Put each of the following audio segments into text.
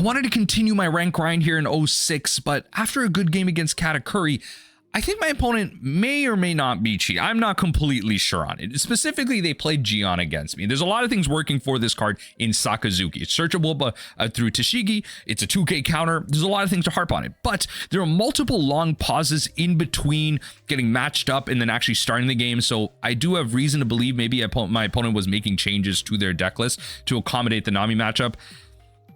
wanted to continue my rank grind here in 06, but after a good game against Katakuri, I think my opponent may or may not be cheating. I'm not completely sure on it. Specifically, they played Gion against me. There's a lot of things working for this card in Sakazuki. It's searchable through Tashigi. It's a 2K counter. There's a lot of things to harp on it. But there are multiple long pauses in between getting matched up and then actually starting the game. So I do have reason to believe maybe my opponent was making changes to their deck list to accommodate the Nami matchup.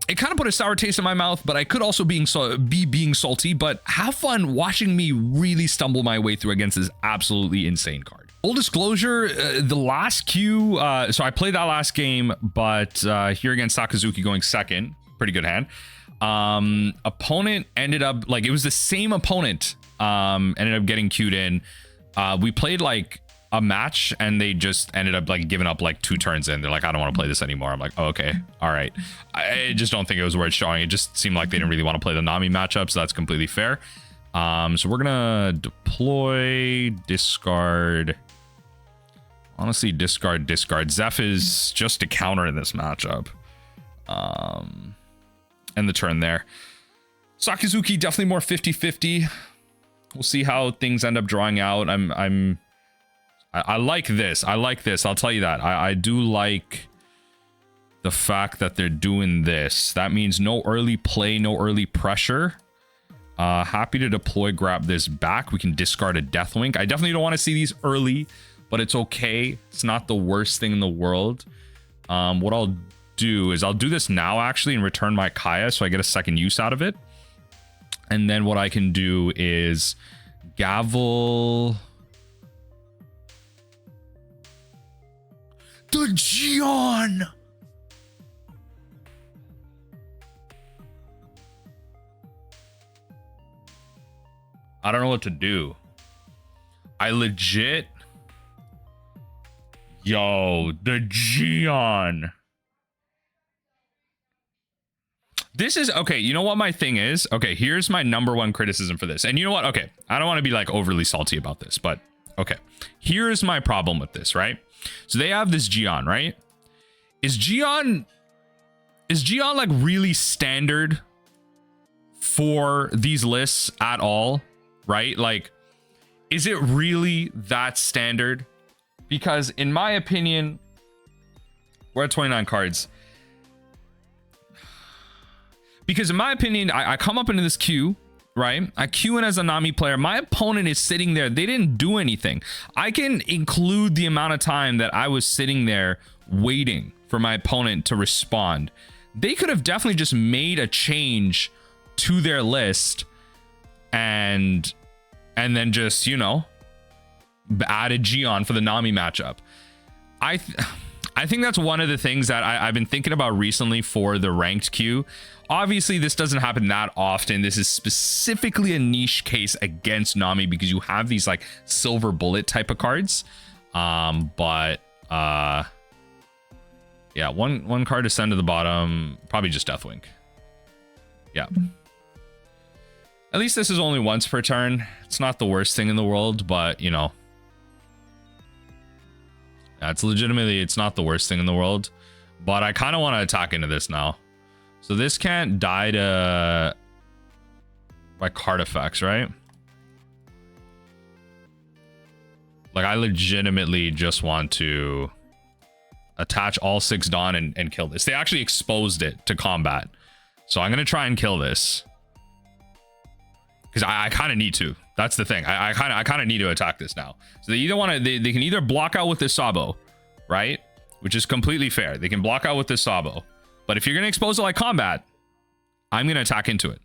It kind of put a sour taste in my mouth, but I could also be being salty, but have fun watching me really stumble my way through against this absolutely insane card. Full disclosure, the last queue, so I played that last game, but here against Sakazuki going second, pretty good hand. Opponent ended up, like, it was the same opponent, ended up getting queued in. We played like a match and they just ended up like giving up like 2 turns in. They're like, I don't want to play this anymore. I'm like, oh, okay, all right. I just don't think it was worth showing. It just seemed like they didn't really want to play the Nami matchup, so that's completely fair. So we're gonna deploy, discard. Honestly, discard. Zeph is just a counter in this matchup. End the turn there. Sakazuki definitely more 50-50. We'll see how things end up drawing out. I like this. I like this. I'll tell you that. I do like the fact that they're doing this. That means no early play, no early pressure. Happy to deploy, grab this back. We can discard a Deathwink. I definitely don't want to see these early, but it's okay. It's not the worst thing in the world. What I'll do is I'll do this now actually and return my Kaya so I get a second use out of it. And then what I can do is gavel the Gion. I don't know what to do. I legit. Yo, the Gion. This is okay. You know what my thing is? Okay, here's my #1 criticism for this. And you know what? Okay, I don't want to be like overly salty about this, but okay. Here's my problem with this, right? So they have this Gion, right? Is Gion like really standard for these lists at all, right? Like, is it really that standard? Because in my opinion, we're at 29 cards. Because in my opinion, I come up into this queue, right? I queue in as a Nami player. My opponent is sitting there. They didn't do anything. I can include the amount of time that I was sitting there waiting for my opponent to respond. They could have definitely just made a change to their list and then just, you know, added Gion for the Nami matchup. I think that's one of the things that I've been thinking about recently for the ranked queue. Obviously, this doesn't happen that often. This is specifically a niche case against Nami because you have these like silver bullet type of cards. Yeah, one card to send to the bottom, probably just Deathwink. Yeah. At least this is only once per turn. It's not the worst thing in the world, but you know. That's legitimately, it's not the worst thing in the world, but I kind of want to attack into this now. So this can't die to by card effects, right? Like I legitimately just want to attach all 6 Dawn and kill this. They actually exposed it to combat. So I'm going to try and kill this. Because I kind of need to. That's the thing. I kind of need to attack this now. So they either want to, they can either block out with this Sabo, right? Which is completely fair. They can block out with this Sabo. But if you're going to expose it like combat, I'm going to attack into it.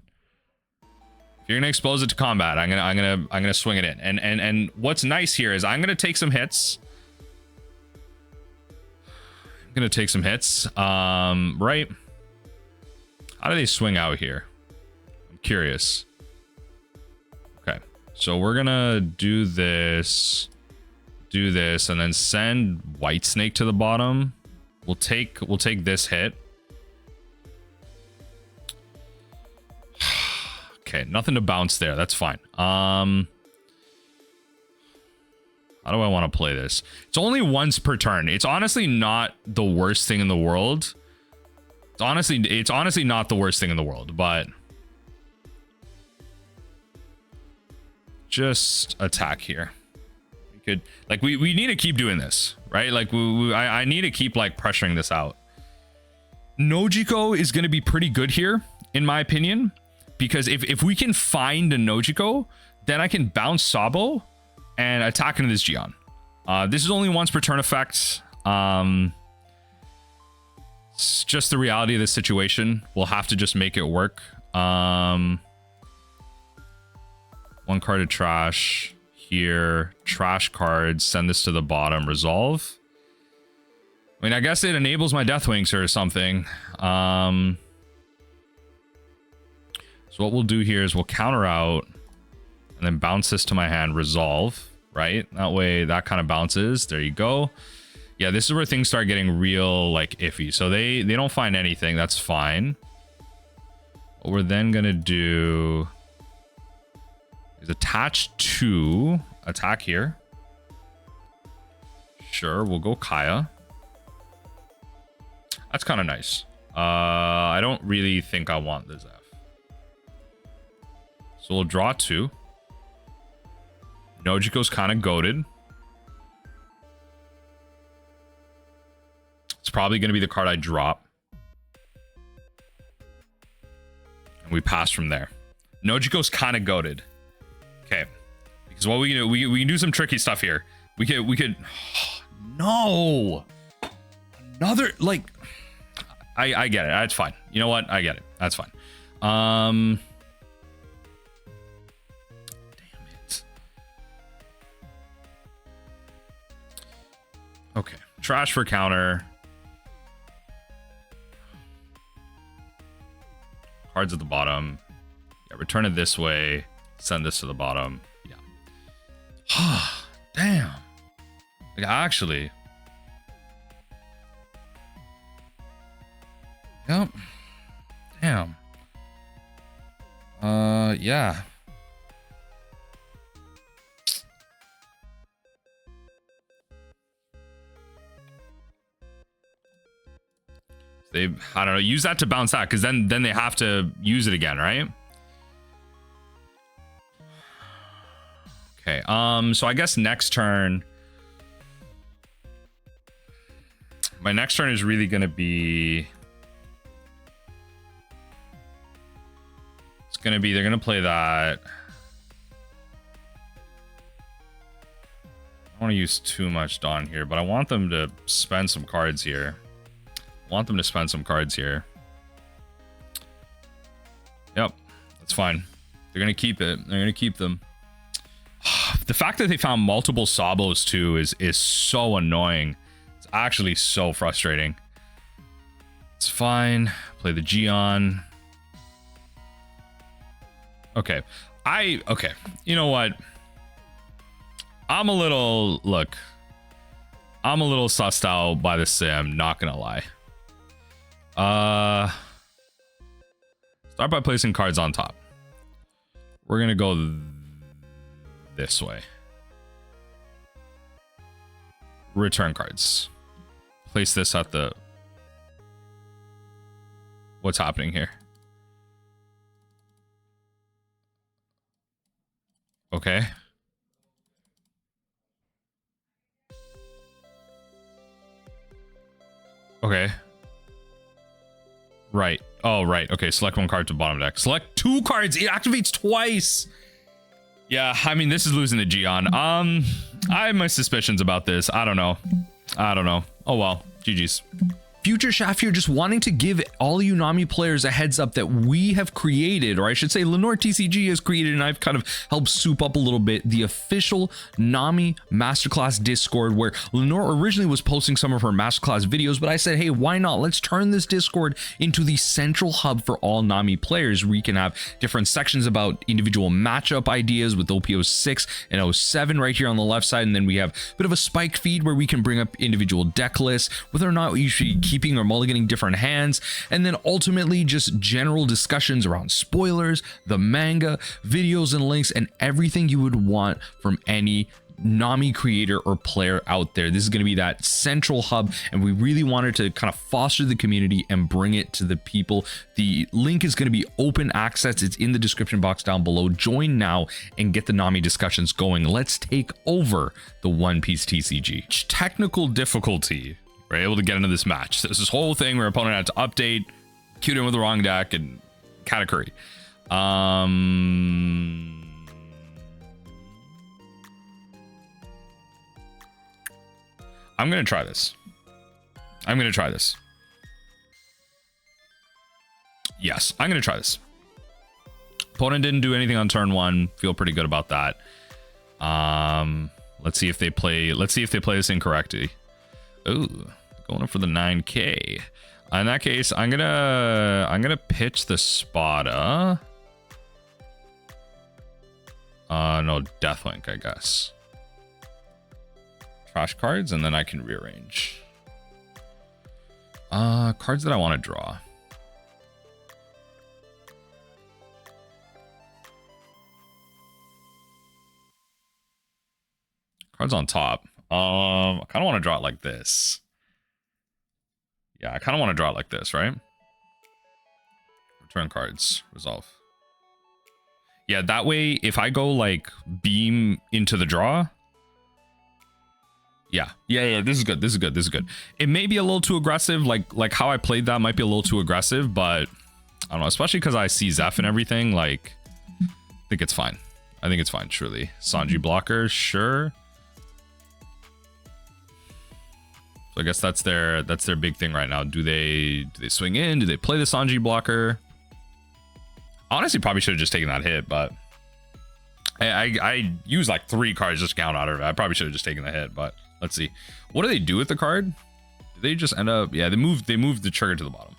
If you're going to expose it to combat, I'm going to swing it in. And what's nice here is I'm going to take some hits. I'm going to take some hits. Right? How do they swing out here? I'm curious. Okay. So we're going to do this, and then send White Snake to the bottom. We'll take this hit. Okay, nothing to bounce there. That's fine. How do I want to play this? It's only once per turn. It's honestly not the worst thing in the world. It's honestly not the worst thing in the world, but just attack here. We could, like, we need to keep doing this, right? Like, I need to keep like pressuring this out. Nojiko is going to be pretty good here, in my opinion, because if we can find a Nojiko, then I can bounce Sabo and attack into this Gion. This is only once per turn effect. It's just the reality of the situation. We'll have to just make it work. One card of trash here. Trash cards. Send this to the bottom. Resolve. I mean, I guess it enables my Deathwings or something. So what we'll do here is we'll counter out and then bounce this to my hand. Resolve, right? That way that kind of bounces. There you go. Yeah, this is where things start getting real, like, iffy. So they don't find anything. That's fine. What we're then going to do is attach to attack here. Sure, we'll go Kaya. That's kind of nice. I don't really think I want this F. So we'll draw 2. Nojiko's kind of goated. It's probably going to be the card I drop. And we pass from there. Nojiko's kind of goated. Okay. Because what we can do, we can do some tricky stuff here. We could no. Another, like, I get it. That's fine. You know what? I get it. That's fine. Damn it. Okay. Trash for counter. Cards at the bottom. Yeah, return it this way. Send this to the bottom. Yeah. Damn. Like, actually. Yep. Damn. Yeah. They, I don't know, use that to bounce that, because then they have to use it again, right? Okay, so I guess next turn, my next turn is really gonna be, it's gonna be, they're gonna play that. I don't want to use too much Dawn here, but I want them to spend some cards here. Want them to spend some cards here. Yep, that's fine. They're gonna keep it. They're gonna keep them. The fact that they found multiple Sabos too is so annoying. It's actually so frustrating. It's fine. Play the Gion. Okay. Okay. You know what? I'm a little sussed out by the sim, not gonna lie. Start by placing cards on top. We're gonna go this way. Return cards. Place this at the... What's happening here? Okay. Okay. Right. Oh, right. Okay, select one card to bottom deck. Select 2 cards. It activates twice. Yeah, I mean, this is losing to Gion. I have my suspicions about this. I don't know. Oh, well. GG's. Future Shaft here, just wanting to give all you Nami players a heads up that we have created, or I should say Lenore TCG has created, and I've kind of helped soup up a little bit, the official Nami Masterclass Discord, where Lenore originally was posting some of her Masterclass videos, but I said, hey, why not? Let's turn this Discord into the central hub for all Nami players, where you can have different sections about individual matchup ideas with OP06 and 07 right here on the left side, and then we have a bit of a spike feed where we can bring up individual deck lists, whether or not we should keeping or mulliganing different hands, and then ultimately just general discussions around spoilers, the manga, videos and links, and everything you would want from any Nami creator or player out there. This is going to be that central hub, and we really wanted to kind of foster the community and bring it to the people. The link is going to be open access. It's in the description box down below. Join now and get the Nami discussions going. Let's take over the One Piece TCG. Technical difficulty. We're able to get into this match. There's this whole thing where opponent had to update, queued in with the wrong deck, and Katakuri. I'm going to try this. Yes, I'm going to try this. Opponent didn't do anything on turn 1. Feel pretty good about that. Let's see if they play this incorrectly. Ooh, going up for the 9K. In that case, I'm going to pitch the Spada. No, Deathlink, I guess. Trash cards, and then I can rearrange. Cards that I want to draw. Cards on top. I kind of want to draw it like this. Yeah, I kind of want to draw it like this, right? Return cards. Resolve. Yeah, that way, if I go like beam into the draw. Yeah, this is good. It may be a little too aggressive, like how I played that might be a little too aggressive, but I don't know, especially because I see Zeph and everything, like, I think it's fine. Truly. Sanji blocker, sure. So I guess that's their big thing right now. Do they swing in? Do they play the Sanji blocker? Honestly, probably should have just taken that hit, but I used like 3 cards just to count out of it. I probably should have just taken the hit, but let's see. What do they do with the card? Do they just end up? Yeah, they moved the trigger to the bottom.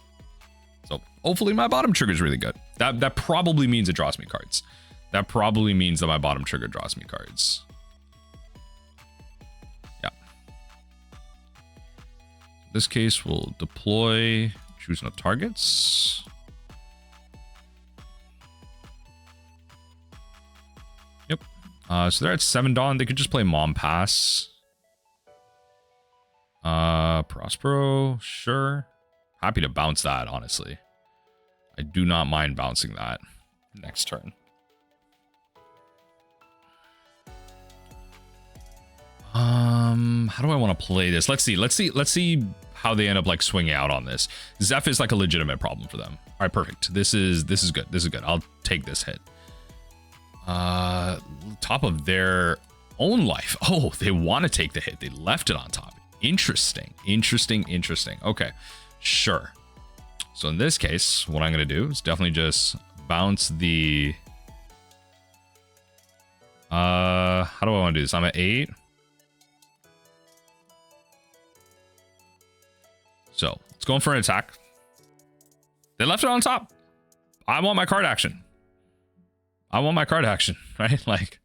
So hopefully my bottom trigger is really good. That probably means it draws me cards. That probably means that my bottom trigger draws me cards. Yeah. In this case, we'll deploy, choose no targets. Yep. So they're at 7 Dawn. They could just play Mom Pass. Prospero, sure. Happy to bounce that, honestly. I do not mind bouncing that next turn. How do I want to play this? Let's see how they end up like swinging out on this. Zeph is like a legitimate problem for them. All right, perfect. This is good. I'll take this hit. Top of their own life. Oh, they want to take the hit. They left it on top. Interesting. Okay, sure. So in this case, what I'm going to do is definitely just bounce the... how do I want to do this? I'm at 8. So let's go in for an attack. They left it on top. I want my card action. Right? Like...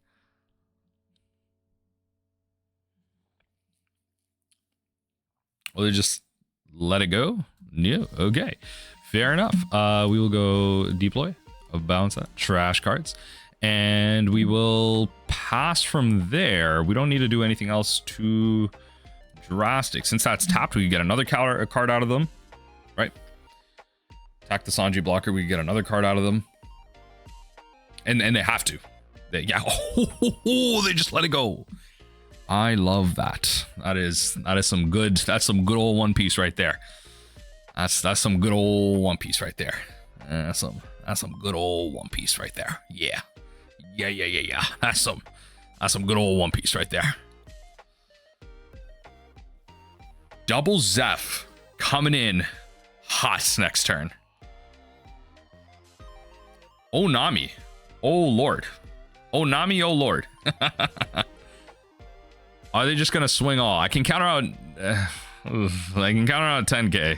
Will they just let it go? Yeah, okay. Fair enough. We will go deploy, bounce that, trash cards, and we will pass from there. We don't need to do anything else too drastic. Since that's tapped, we can get another card out of them, right? Attack the Sanji blocker, we can get another card out of them. And they have to. They just let it go. I love that. That is some good. That's some good old One Piece right there. That's some good old One Piece right there. That's some good old One Piece right there. Yeah. That's some good old One Piece right there. Double Zeph coming in hot next turn. Oh Nami. Oh Lord. Oh Nami. Oh Lord. Are they just gonna swing all? I can counter out. I can counter out 10k.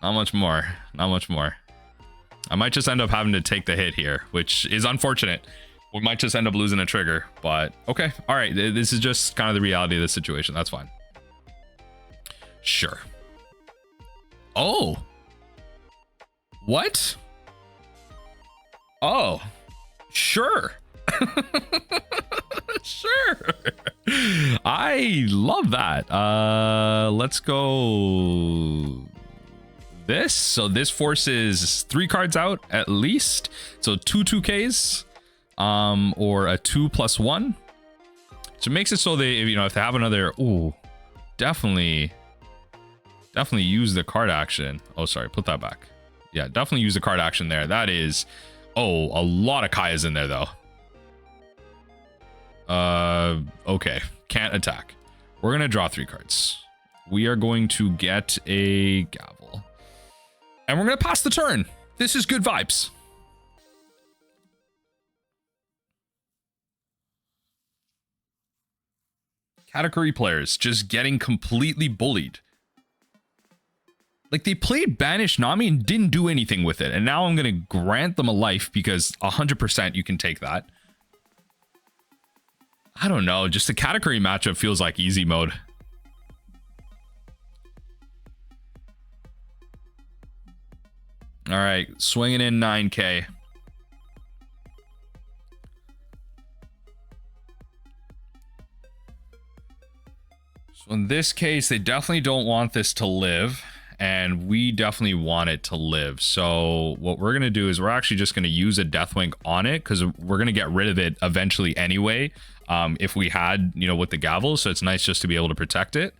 Not much more. I might just end up having to take the hit here, which is unfortunate. We might just end up losing a trigger, but okay. All right, this is just kind of the reality of the situation. That's fine. Sure. Oh. What? Oh. Sure. Sure. I love that. Let's go this. So this forces 3 cards out at least. So 2 2Ks, or a 2+1. So it makes it so they, you know, if they have another, ooh, definitely use the card action. Oh, sorry, put that back. Yeah, definitely use the card action there. That is, oh, a lot of Kaya's in there though. Okay, can't attack. We're gonna draw 3 cards. We are going to get a gavel, and we're gonna pass the turn. This is good vibes. Katakuri players just getting completely bullied. Like, they played Banish Nami and didn't do anything with it, and now I'm gonna grant them a life because 100% you can take that. I don't know, just the Katakuri matchup feels like easy mode. All right, swinging in 9K. So in this case, they definitely don't want this to live, and we definitely want it to live. So what we're going to do is we're actually just going to use a Deathwing on it, because we're going to get rid of it eventually anyway, if we had, you know, with the gavel. So it's nice just to be able to protect it.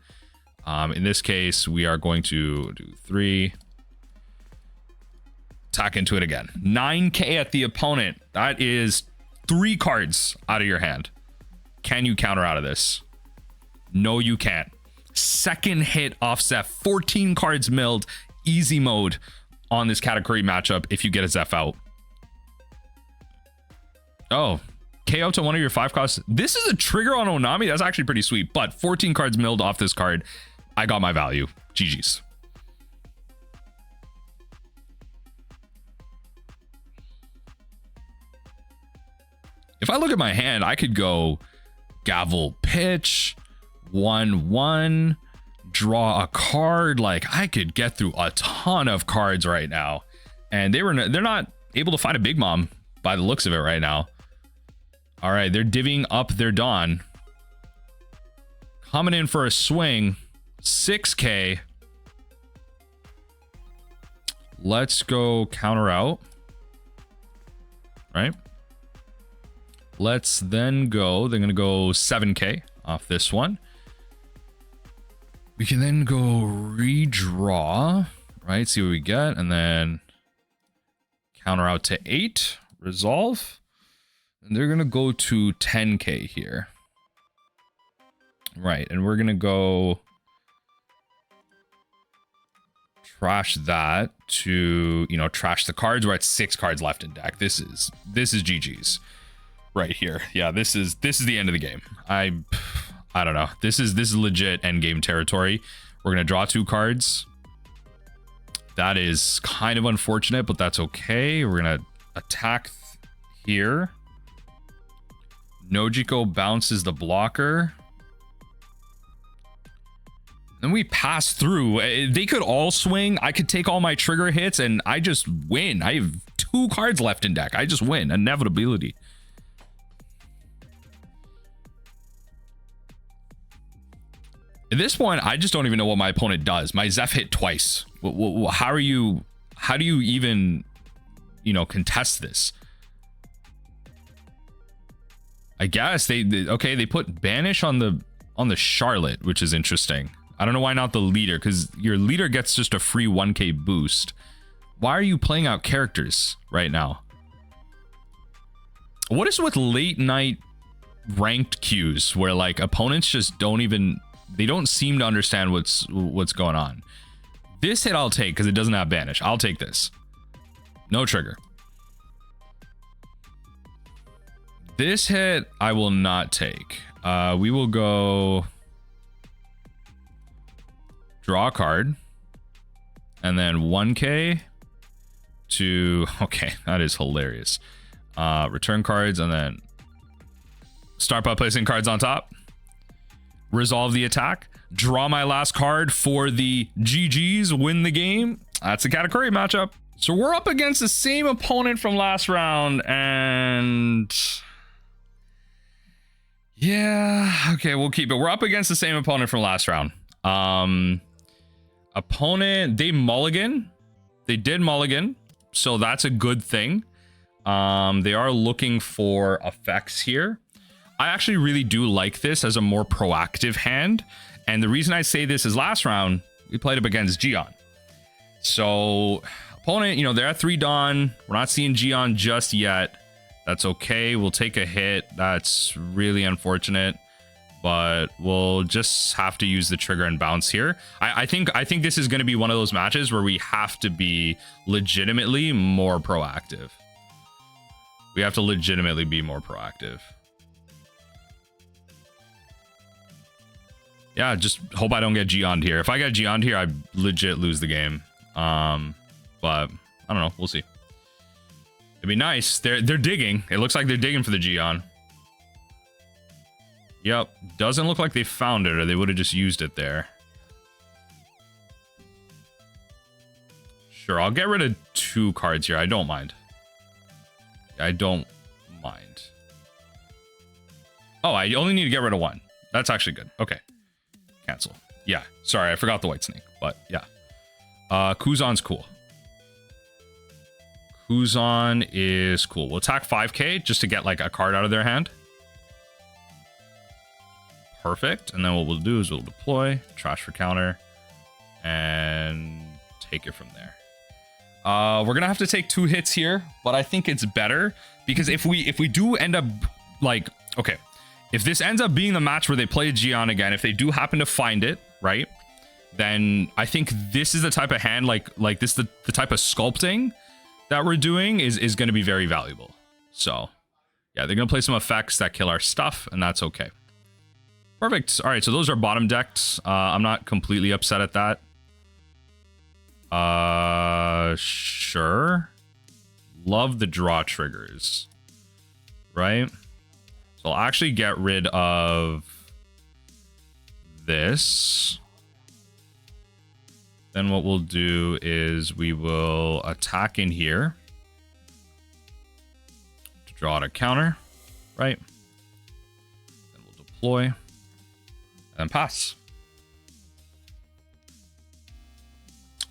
In this case, we are going to do 3. Attack into it again. 9K at the opponent. That is 3 cards out of your hand. Can you counter out of this? No, you can't. Second hit offset, 14 cards milled, easy mode on this Katakuri matchup if you get a Zeph out. Oh, KO to one of your 5 costs. This is a trigger on Onami. That's actually pretty sweet, but 14 cards milled off this card. I got my value. GG's. If I look at my hand, I could go gavel pitch, 1/1, draw a card. Like, I could get through a ton of cards right now, and they're not able to find a Big Mom by the looks of it right now. All right, they're divvying up their Dawn, coming in for a swing. 6K. Let's go counter out. Right. Let's then go, they're going to go 7K off this one. We can then go redraw, right? See what we get. And then counter out to 8, resolve. And they're going to go to 10K here. Right. And we're going to go trash that to, you know, trash the cards. We're at 6 cards left in deck. This is GG's. Right here. Yeah, this is the end of the game. I don't know. This is legit end game territory. We're gonna draw 2 cards. That is kind of unfortunate, but that's okay. We're gonna attack here. Nojiko bounces the blocker. Then we pass through. They could all swing. I could take all my trigger hits and I just win. I have 2 cards left in deck. I just win. Inevitability. At this point, I just don't even know what my opponent does. My Zeph hit twice. How do you even, you know, contest this? I guess they put Banish on the Charlotte, which is interesting. I don't know why not the leader, because your leader gets just a free 1K boost. Why are you playing out characters right now? What is with late night ranked queues where like opponents just they don't seem to understand what's going on? This hit I'll take because it doesn't have Banish. I'll take this. No trigger. This hit I will not take. We will go draw a card and then 1K to, okay, that is hilarious. Return cards and then start by placing cards on top. Resolve the attack. Draw my last card for the GGs, win the game. That's a Katakuri matchup. So we're up against the same opponent from last round, and Yeah, okay, we'll keep it. We're up against the same opponent from last round. Opponent, they mulligan. They did mulligan, so that's a good thing. They are looking for effects here. I actually really do like this as a more proactive hand. And the reason I say this is last round, we played up against Gion. So, opponent, you know, they're at 3 Dawn. We're not seeing Gion just yet. That's okay. We'll take a hit. That's really unfortunate. But we'll just have to use the trigger and bounce here. I think this is going to be one of those matches where we have to be legitimately more proactive. We have to legitimately be more proactive. Yeah, just hope I don't get Gion'd here. If I get Gion'd here, I legit lose the game. But I don't know. We'll see. It'd be nice. They're digging. It looks like they're digging for the Gion. Yep. Doesn't look like they found it, or they would have just used it there. Sure, I'll get rid of 2 cards here. I don't mind. I don't mind. Oh, I only need to get rid of 1. That's actually good. Okay. Cancel. Yeah. Sorry, I forgot the white snake, but yeah. Kuzan's cool. Kuzan is cool. We'll attack 5k just to get like a card out of their hand. Perfect. And then what we'll do is we'll deploy, trash for counter, and take it from there. We're gonna have to take 2 hits here, but I think it's better because if we do end up like, okay, if this ends up being the match where they play Gion again, if they do happen to find it, right, then I think this is the type of hand like this, the type of sculpting that we're doing is going to be very valuable. So yeah, they're gonna play some effects that kill our stuff, and that's okay. Perfect. All right, so those are bottom decked. I'm not completely upset at that. Sure. Love the draw triggers, right? So I'll actually get rid of this. Then what we'll do is we will attack in here to draw out a counter, right? Then we'll deploy and pass.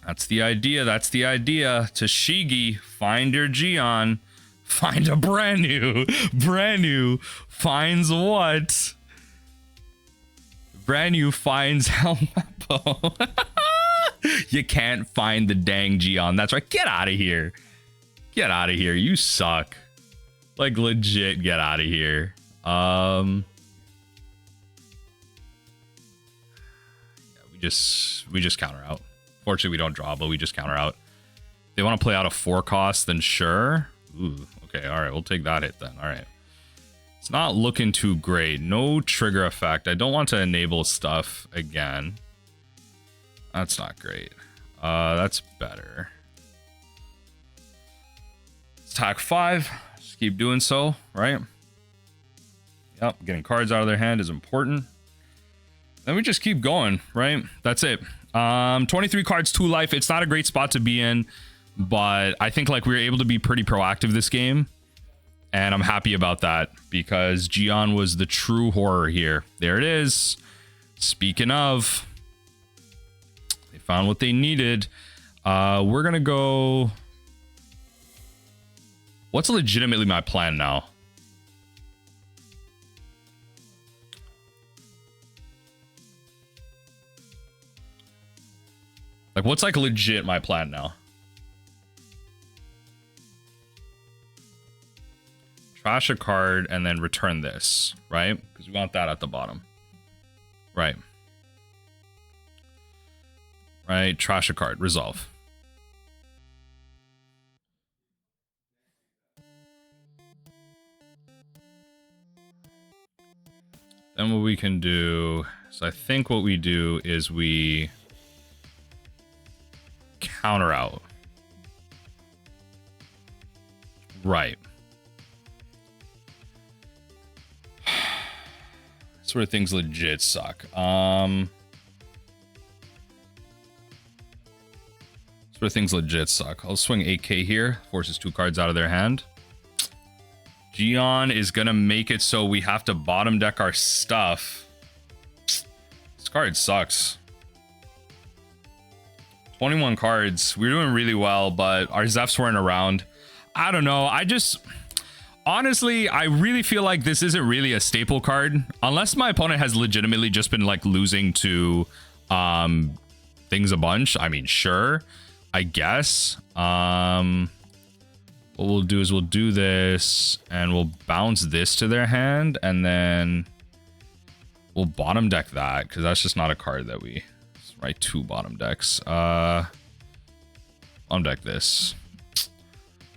That's the idea. That's the idea. Tashigi, find your Gion. Find a brand new. Finds what? Brand new finds Helmeppo. You can't find the dang Gion. That's right. Get out of here. Get out of here. You suck. Like, legit, get out of here. Yeah, we just counter out. Fortunately, we don't draw, but we just counter out. If they want to play out a 4 cost, then sure. Ooh, okay, all right, we'll take that hit then. All right. It's not looking too great. No trigger effect. I don't want to enable stuff again. That's not great. That's better. Attack 5. Just keep doing so, right? Yep, getting cards out of their hand is important. Then we just keep going, right? That's it. 23 cards, 2 life. It's not a great spot to be in, but I think like we were able to be pretty proactive this game, and I'm happy about that because Gion was the true horror here. There it is. Speaking of, they found what they needed. We're gonna go. What's legitimately my plan now? Like, what's like legit my plan now? Trash a card and then return this, right? Because we want that at the bottom. Right. Right, trash a card, resolve. Then what we can do, so I think what we do is we counter out. Right. That's where things legit suck. That's where things legit suck. I'll swing 8k here. Forces 2 cards out of their hand. Gion is gonna make it so we have to bottom deck our stuff. This card sucks. 21 cards. We're doing really well, but our Zephs weren't around. I don't know. Honestly, I really feel like this isn't really a staple card unless my opponent has legitimately just been like losing to things a bunch. I mean, sure, I guess. What we'll do is we'll do this and we'll bounce this to their hand and then we'll bottom deck that because that's just not a card that we write 2 bottom decks. Bottom deck this.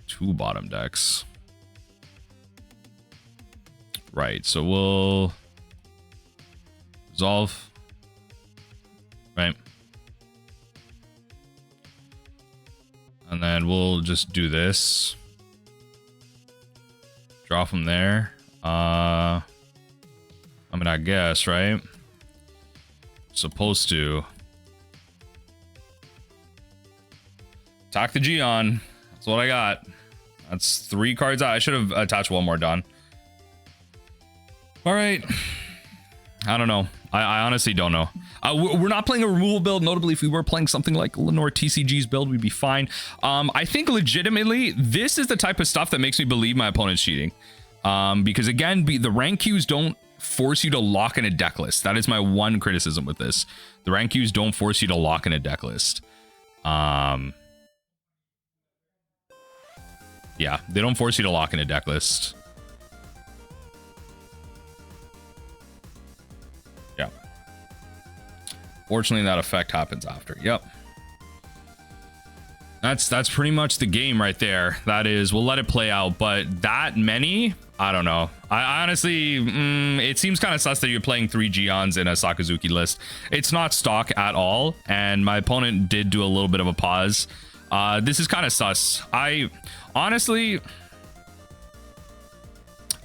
2 bottom decks. Right, so we'll resolve. Right. And then we'll just do this. Draw from there. I mean, I guess, right? Supposed to. Attack the Gion. That's what I got. That's 3 cards out. I should have attached one more, Don. All right. I don't know. I honestly don't know. We're not playing a removal build. Notably, if we were playing something like Lenore TCG's build, we'd be fine. I think legitimately, this is the type of stuff that makes me believe my opponent's cheating. Because again, the rank queues don't force you to lock in a deck list. That is my one criticism with this. The rank queues don't force you to lock in a deck list. Yeah, they don't force you to lock in a deck list. Yeah. Fortunately, that effect happens after. Yep. That's pretty much the game right there. That is, we'll let it play out, but that many, I don't know. I honestly, it seems kind of sus that you're playing 3 Gions in a Sakazuki list. It's not stock at all, and my opponent did do a little bit of a pause. This is kind of sus. I honestly,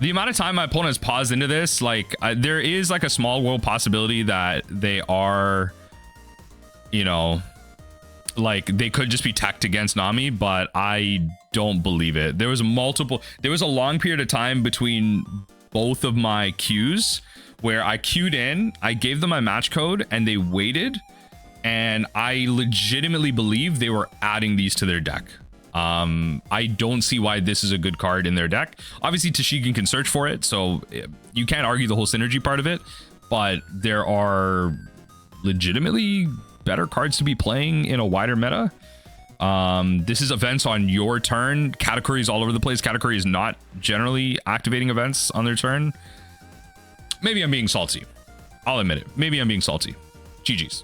the amount of time my opponent has paused into this, like, there is like a small world possibility that they are, you know, like they could just be teched against Nami, but I don't believe it. There was a long period of time between both of my queues where I queued in, I gave them my match code and they waited, and I legitimately believe they were adding these to their deck. I don't see why this is a good card in their deck. Obviously Tashigan can search for it, so you can't argue the whole synergy part of it, but there are legitimately better cards to be playing in a wider meta. This is events on your turn. Katakuri is all over the place. Katakuri is not generally activating events on their turn. Maybe I'm being salty. I'll admit it. Maybe I'm being salty. GG's.